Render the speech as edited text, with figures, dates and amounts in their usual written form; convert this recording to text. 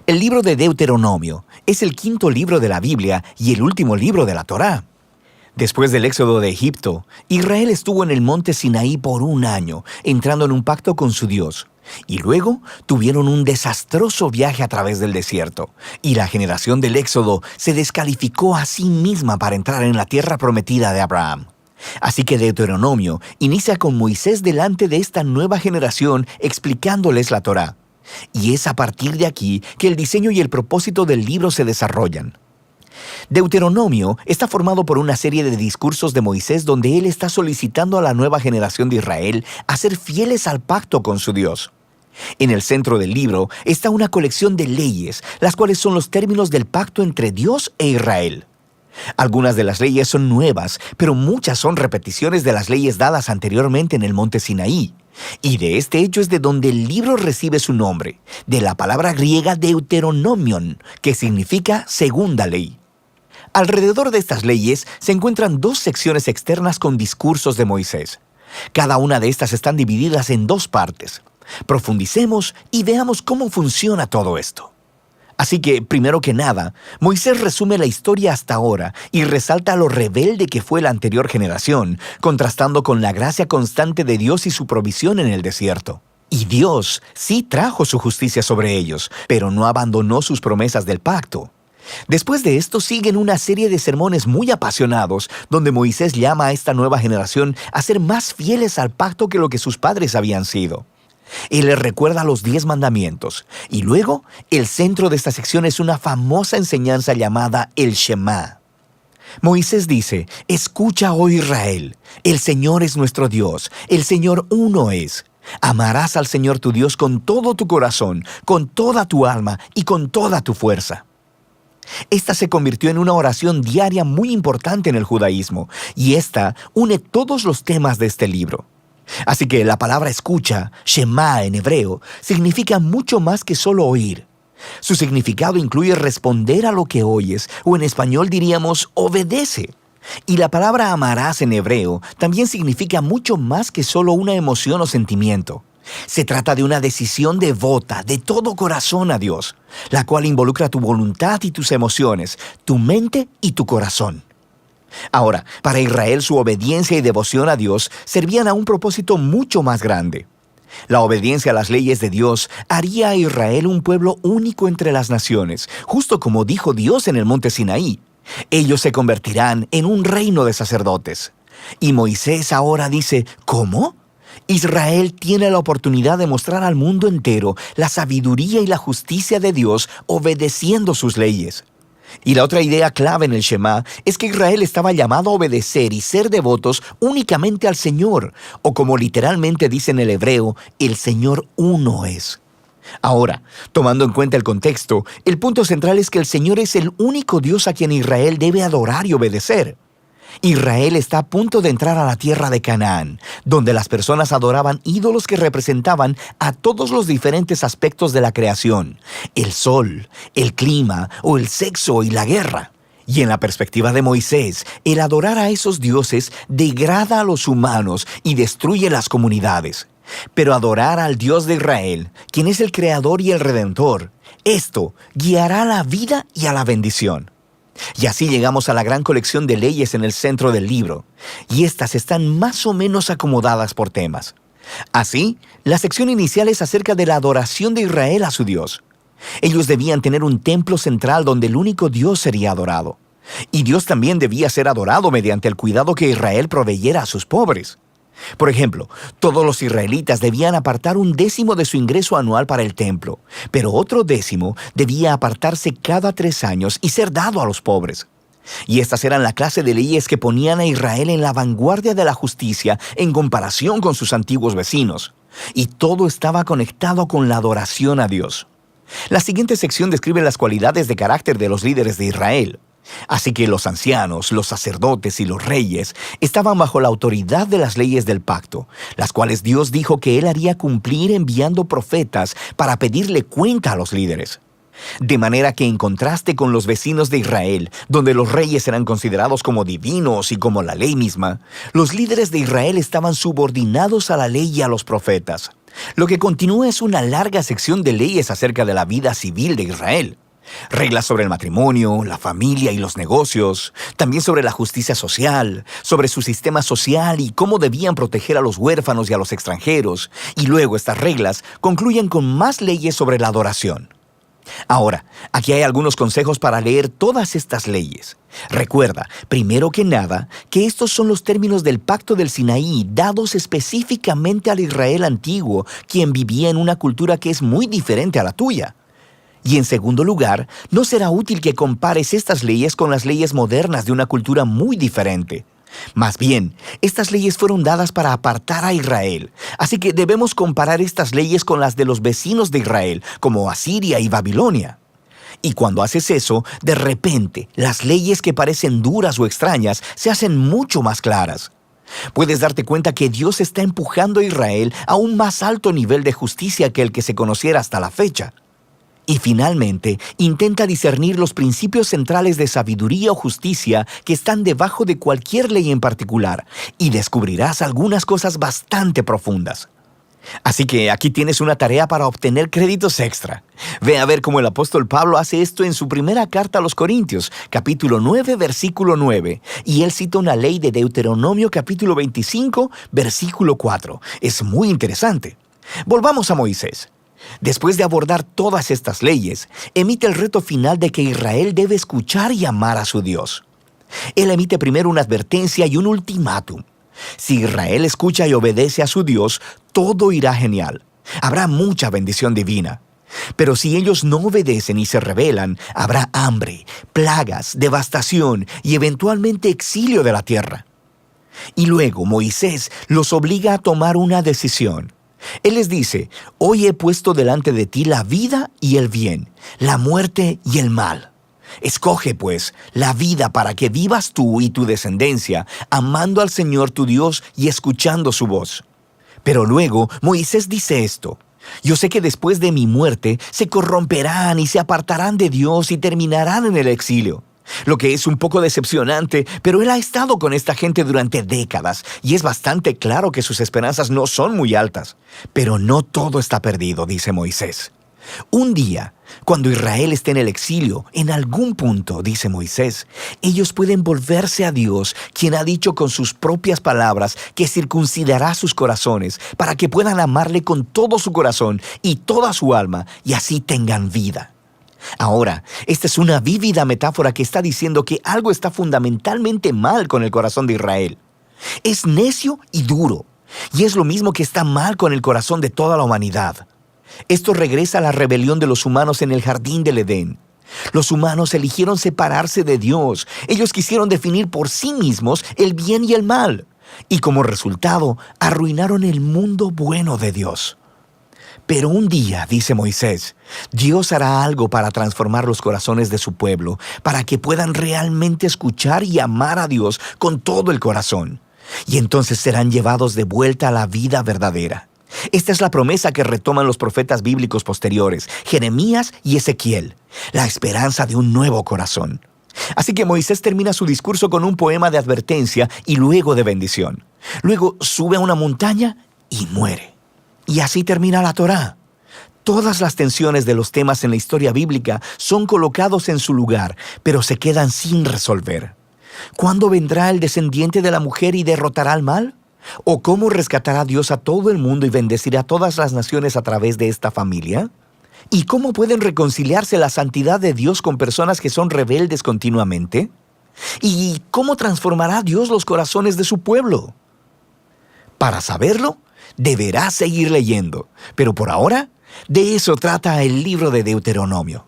El libro de Deuteronomio es el quinto libro de la Biblia y el último libro de la Torá. Después del éxodo de Egipto, Israel estuvo en el monte Sinaí por un año, entrando en un pacto con su Dios. Y luego tuvieron un desastroso viaje a través del desierto, y la generación del éxodo se descalificó a sí misma para entrar en la tierra prometida de Abraham. Así que Deuteronomio inicia con Moisés delante de esta nueva generación explicándoles la Torá. Y es a partir de aquí que el diseño y el propósito del libro se desarrollan. Deuteronomio está formado por una serie de discursos de Moisés donde él está solicitando a la nueva generación de Israel a ser fieles al pacto con su Dios. En el centro del libro está una colección de leyes, las cuales son los términos del pacto entre Dios e Israel. Algunas de las leyes son nuevas, pero muchas son repeticiones de las leyes dadas anteriormente en el monte Sinaí. Y de este hecho es de donde el libro recibe su nombre, de la palabra griega Deuteronomion, que significa segunda ley. Alrededor de estas leyes se encuentran dos secciones externas con discursos de Moisés. Cada una de estas están divididas en dos partes. Profundicemos y veamos cómo funciona todo esto. Así que, primero que nada, Moisés resume la historia hasta ahora y resalta lo rebelde que fue la anterior generación, contrastando con la gracia constante de Dios y su provisión en el desierto. Y Dios sí trajo su justicia sobre ellos, pero no abandonó sus promesas del pacto. Después de esto siguen una serie de sermones muy apasionados, donde Moisés llama a esta nueva generación a ser más fieles al pacto que lo que sus padres habían sido. Él les recuerda los 10 mandamientos, y luego el centro de esta sección es una famosa enseñanza llamada el Shema. Moisés dice: «Escucha, oh Israel, el Señor es nuestro Dios, el Señor uno es. Amarás al Señor tu Dios con todo tu corazón, con toda tu alma y con toda tu fuerza». Esta se convirtió en una oración diaria muy importante en el judaísmo, y esta une todos los temas de este libro. Así que la palabra escucha, Shema en hebreo, significa mucho más que solo oír. Su significado incluye responder a lo que oyes, o en español diríamos obedece. Y la palabra amarás en hebreo también significa mucho más que solo una emoción o sentimiento. Se trata de una decisión devota, de todo corazón a Dios, la cual involucra tu voluntad y tus emociones, tu mente y tu corazón. Ahora, para Israel su obediencia y devoción a Dios servían a un propósito mucho más grande. La obediencia a las leyes de Dios haría a Israel un pueblo único entre las naciones, justo como dijo Dios en el monte Sinaí. Ellos se convertirán en un reino de sacerdotes. Y Moisés ahora dice: ¿cómo? Israel tiene la oportunidad de mostrar al mundo entero la sabiduría y la justicia de Dios obedeciendo sus leyes. Y la otra idea clave en el Shema es que Israel estaba llamado a obedecer y ser devotos únicamente al Señor, o como literalmente dice en el hebreo, el Señor uno es. Ahora, tomando en cuenta el contexto, el punto central es que el Señor es el único Dios a quien Israel debe adorar y obedecer. Israel está a punto de entrar a la tierra de Canaán, donde las personas adoraban ídolos que representaban a todos los diferentes aspectos de la creación: el sol, el clima o el sexo y la guerra. Y en la perspectiva de Moisés, el adorar a esos dioses degrada a los humanos y destruye las comunidades. Pero adorar al Dios de Israel, quien es el Creador y el Redentor, esto guiará a la vida y a la bendición. Y así llegamos a la gran colección de leyes en el centro del libro, y estas están más o menos acomodadas por temas. Así, la sección inicial es acerca de la adoración de Israel a su Dios. Ellos debían tener un templo central donde el único Dios sería adorado. Y Dios también debía ser adorado mediante el cuidado que Israel proveyera a sus pobres. Por ejemplo, todos los israelitas debían apartar 1/10 de su ingreso anual para el templo, pero otro 10 debía apartarse cada 3 años y ser dado a los pobres. Y estas eran la clase de leyes que ponían a Israel en la vanguardia de la justicia en comparación con sus antiguos vecinos. Y todo estaba conectado con la adoración a Dios. La siguiente sección describe las cualidades de carácter de los líderes de Israel. Así que los ancianos, los sacerdotes y los reyes estaban bajo la autoridad de las leyes del pacto, las cuales Dios dijo que Él haría cumplir enviando profetas para pedirle cuenta a los líderes. De manera que en contraste con los vecinos de Israel, donde los reyes eran considerados como divinos y como la ley misma, los líderes de Israel estaban subordinados a la ley y a los profetas. Lo que continúa es una larga sección de leyes acerca de la vida civil de Israel. Reglas sobre el matrimonio, la familia y los negocios, también sobre la justicia social, sobre su sistema social y cómo debían proteger a los huérfanos y a los extranjeros, y luego estas reglas concluyen con más leyes sobre la adoración. Ahora, aquí hay algunos consejos para leer todas estas leyes. Recuerda, primero que nada, que estos son los términos del Pacto del Sinaí dados específicamente al Israel antiguo, quien vivía en una cultura que es muy diferente a la tuya. Y en segundo lugar, no será útil que compares estas leyes con las leyes modernas de una cultura muy diferente. Más bien, estas leyes fueron dadas para apartar a Israel, así que debemos comparar estas leyes con las de los vecinos de Israel, como Asiria y Babilonia. Y cuando haces eso, de repente, las leyes que parecen duras o extrañas se hacen mucho más claras. Puedes darte cuenta que Dios está empujando a Israel a un más alto nivel de justicia que el que se conociera hasta la fecha. Y finalmente, intenta discernir los principios centrales de sabiduría o justicia que están debajo de cualquier ley en particular, y descubrirás algunas cosas bastante profundas. Así que aquí tienes una tarea para obtener créditos extra. Ve a ver cómo el apóstol Pablo hace esto en su primera carta a los Corintios, capítulo 9, versículo 9, y él cita una ley de Deuteronomio capítulo 25, versículo 4. Es muy interesante. Volvamos a Moisés. Después de abordar todas estas leyes, emite el reto final de que Israel debe escuchar y amar a su Dios. Él emite primero una advertencia y un ultimátum. Si Israel escucha y obedece a su Dios, todo irá genial. Habrá mucha bendición divina. Pero si ellos no obedecen y se rebelan, habrá hambre, plagas, devastación y eventualmente exilio de la tierra. Y luego Moisés los obliga a tomar una decisión. Él les dice: hoy he puesto delante de ti la vida y el bien, la muerte y el mal. Escoge, pues, la vida para que vivas tú y tu descendencia, amando al Señor tu Dios y escuchando su voz. Pero luego Moisés dice esto: yo sé que después de mi muerte se corromperán y se apartarán de Dios y terminarán en el exilio. Lo que es un poco decepcionante, pero él ha estado con esta gente durante décadas y es bastante claro que sus esperanzas no son muy altas. Pero no todo está perdido, dice Moisés. Un día, cuando Israel esté en el exilio, en algún punto, dice Moisés, ellos pueden volverse a Dios, quien ha dicho con sus propias palabras que circuncidará sus corazones para que puedan amarle con todo su corazón y toda su alma y así tengan vida. Ahora, esta es una vívida metáfora que está diciendo que algo está fundamentalmente mal con el corazón de Israel. Es necio y duro, y es lo mismo que está mal con el corazón de toda la humanidad. Esto regresa a la rebelión de los humanos en el jardín del Edén. Los humanos eligieron separarse de Dios. Ellos quisieron definir por sí mismos el bien y el mal, y como resultado, arruinaron el mundo bueno de Dios. Pero un día, dice Moisés, Dios hará algo para transformar los corazones de su pueblo, para que puedan realmente escuchar y amar a Dios con todo el corazón. Y entonces serán llevados de vuelta a la vida verdadera. Esta es la promesa que retoman los profetas bíblicos posteriores, Jeremías y Ezequiel, la esperanza de un nuevo corazón. Así que Moisés termina su discurso con un poema de advertencia y luego de bendición. Luego sube a una montaña y muere. Y así termina la Torá. Todas las tensiones de los temas en la historia bíblica son colocados en su lugar, pero se quedan sin resolver. ¿Cuándo vendrá el descendiente de la mujer y derrotará al mal? ¿O cómo rescatará Dios a todo el mundo y bendecirá a todas las naciones a través de esta familia? ¿Y cómo pueden reconciliarse la santidad de Dios con personas que son rebeldes continuamente? ¿Y cómo transformará Dios los corazones de su pueblo? Para saberlo, deberás seguir leyendo, pero por ahora, de eso trata el libro de Deuteronomio.